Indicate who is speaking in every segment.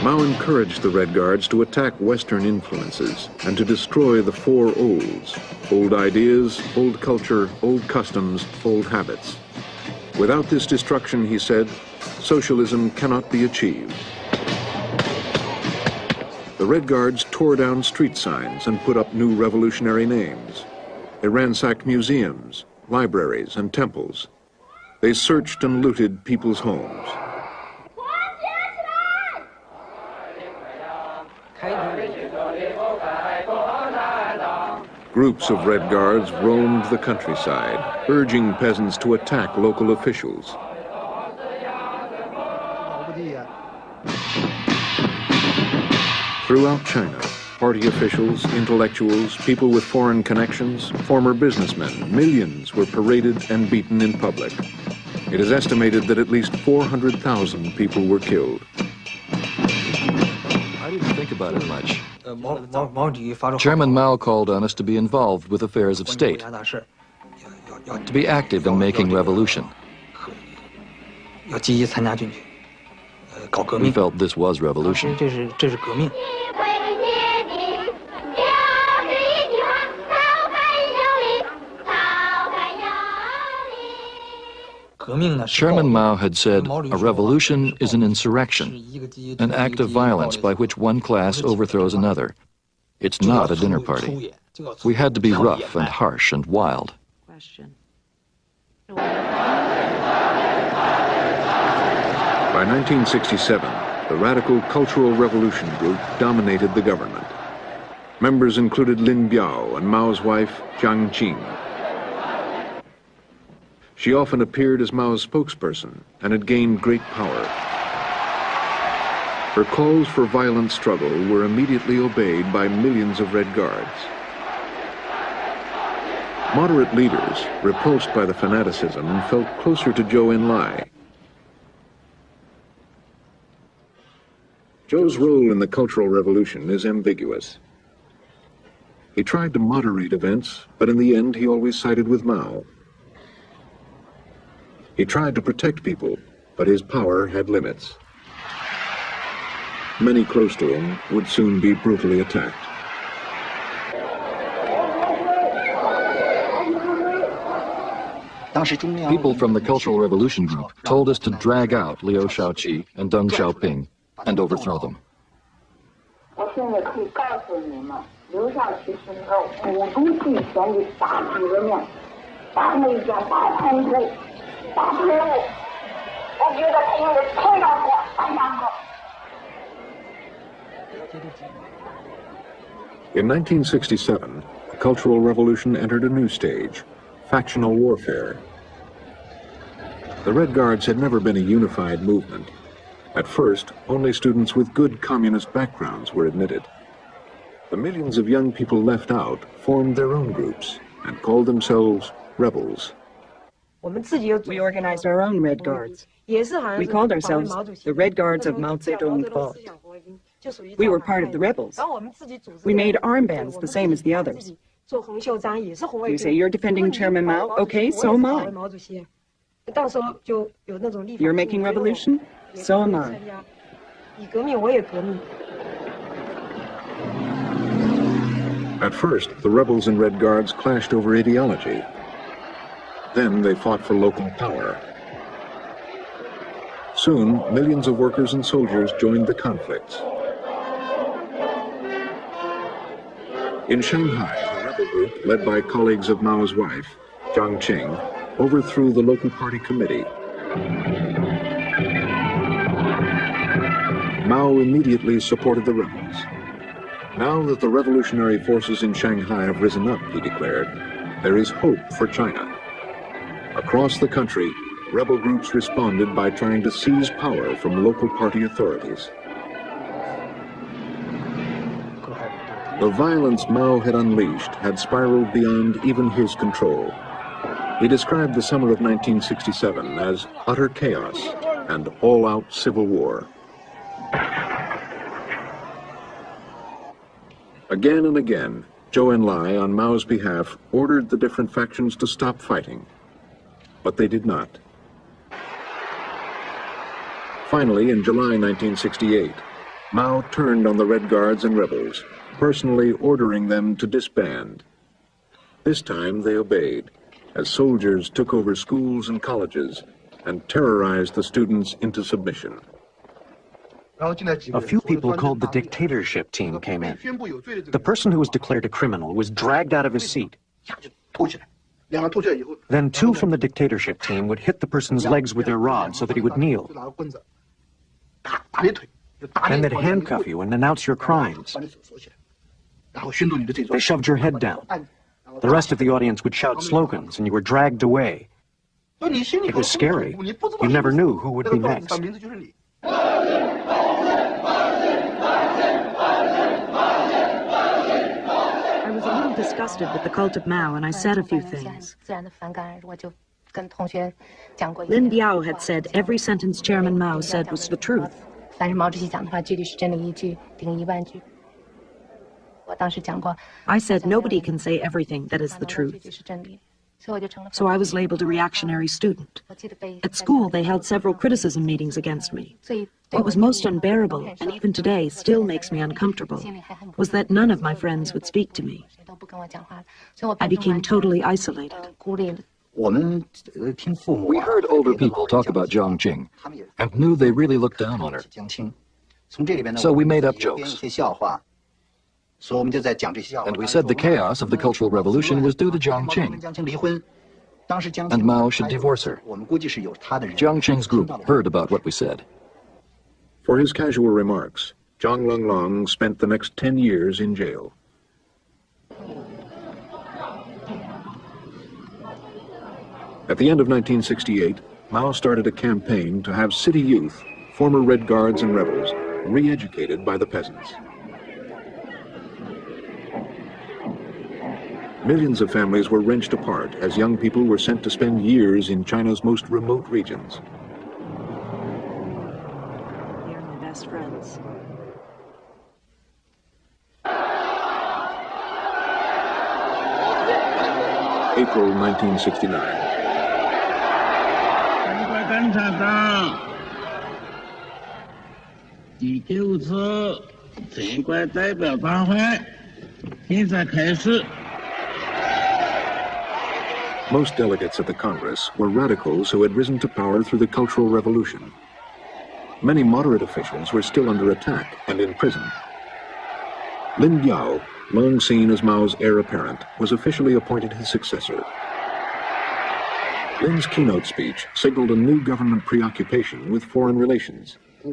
Speaker 1: Mao encouraged the Red Guards to attack Western influences and to destroy the four olds: old ideas, old culture, old customs, old habits. Without this destruction, he said, socialism cannot be achieved. The Red Guards tore down street signs and put up new revolutionary names. They ransacked museums, libraries, and temples. They searched and looted people's homes. Groups of Red Guards roamed the countryside, urging peasants to attack local officials. Throughout China, party officials, intellectuals, people with foreign connections, former businessmen, millions were paraded and beaten in public. It is estimated that at least 400,000 people were killed.
Speaker 2: I didn't think about it much. Chairman Mao called on us to be involved with affairs of state, to be active in making revolution. We felt this was revolution. Chairman Mao had said, a revolution is an insurrection, an act of violence by which one class overthrows another. It's not a dinner party. We had to be rough and harsh and wild.
Speaker 1: By 1967, the Radical Cultural Revolution Group dominated the government. Members included Lin Biao and Mao's wife, Jiang Qing. She often appeared as Mao's spokesperson and had gained great power. Her calls for violent struggle were immediately obeyed by millions of Red Guards. Moderate leaders, repulsed by the fanaticism, felt closer to Zhou Enlai. Zhou's role in the Cultural Revolution is ambiguous. He tried to moderate events, but in the end he always sided with Mao. He tried to protect people, but his power had limits. Many close to him would soon be brutally attacked.
Speaker 2: People from the Cultural Revolution Group told us to drag out Liu Shaoqi and Deng Xiaoping and overthrow them.
Speaker 1: In 1967, the Cultural Revolution entered a new stage: factional warfare. The Red Guards had never been a unified movement. At first, only students with good communist backgrounds were admitted. The millions of young people left out formed their own groups and called themselves rebels.
Speaker 3: We organized our own Red Guards. We called ourselves the Red Guards of Mao Zedong fought. We were part of the rebels. We made armbands the same as the others. You say you're defending Chairman Mao? Okay, so am I. You're making revolution? So am I.
Speaker 1: At first, the rebels and Red Guards clashed over ideology. Then they fought for local power. Soon, millions of workers and soldiers joined the conflicts. In Shanghai, the rebel group, led by colleagues of Mao's wife, Jiang Qing, overthrew the local party committee. Mao immediately supported the rebels. Now that the revolutionary forces in Shanghai have risen up, he declared, there is hope for China. Across the country, rebel groups responded by trying to seize power from local party authorities. The violence Mao had unleashed had spiraled beyond even his control. He described the summer of 1967 as utter chaos and all-out civil war. Again and again, Zhou Enlai, on Mao's behalf, ordered the different factions to stop fighting. But they did not. Finally, in July 1968, Mao turned on the Red Guards and rebels, personally ordering them to disband. This time they obeyed, as soldiers took over schools and colleges and terrorized the students into submission.
Speaker 4: A few people called the dictatorship team came in. The person who was declared a criminal was dragged out of his seat. Then two from the dictatorship team would hit the person's legs with their rods so that he would kneel. Then they'd handcuff you and announce your crimes. They shoved your head down. The rest of the audience would shout slogans and you were dragged away. It was scary. You never knew who would be next.
Speaker 5: I was a little disgusted with the cult of Mao, and I said a few things. Lin Biao had said every sentence Chairman Mao said was the truth. I said nobody can say everything that is the truth. So I was labeled a reactionary student. At school, they held several criticism meetings against me. What was most unbearable, and even today still makes me uncomfortable, was that none of my friends would speak to me. I became totally isolated.
Speaker 2: We heard older people talk about Jiang Qing and knew they really looked down on her. So we made up jokes. And we said the chaos of the Cultural Revolution was due to Jiang Qing, and Mao should divorce her. Jiang Qing's group heard about what we said.
Speaker 1: For his casual remarks, Zhang Lenglong spent the next 10 years in jail. At the end of 1968, Mao started a campaign to have city youth, former Red Guards and rebels, re-educated by the peasants. Millions of families were wrenched apart as young people were sent to spend years in China's most remote regions.
Speaker 5: They're my best friends.
Speaker 1: April 1969. Most delegates at the Congress were radicals who had risen to power through the Cultural Revolution. Many moderate officials were still under attack and in prison. Lin Biao, long seen as Mao's heir apparent, was officially appointed his successor. Lin's keynote speech signaled a new government preoccupation with foreign relations. He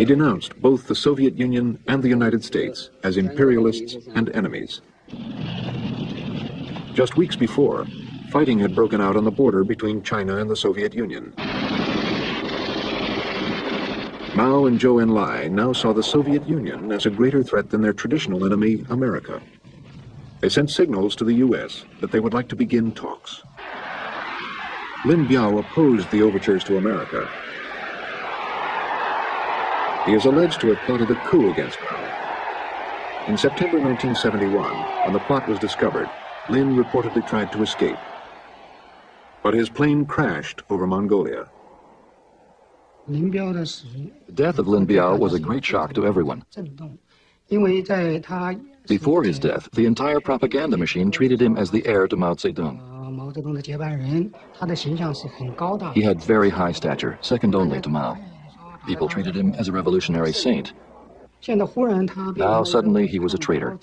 Speaker 1: denounced both the Soviet Union and the United States as imperialists and enemies. Just weeks before, fighting had broken out on the border between China and the Soviet Union. Mao and Zhou Enlai now saw the Soviet Union as a greater threat than their traditional enemy, America. They sent signals to the U.S. that they would like to begin talks. Lin Biao opposed the overtures to America. He is alleged to have plotted a coup against Mao. In September 1971, when the plot was discovered, Lin reportedly tried to escape. But his plane crashed over Mongolia.
Speaker 2: The death of Lin Biao was a great shock to everyone. Before his death, the entire propaganda machine treated him as the heir to Mao Zedong. He had very high stature, second only to Mao. People treated him as a revolutionary saint. Now suddenly he was a traitor.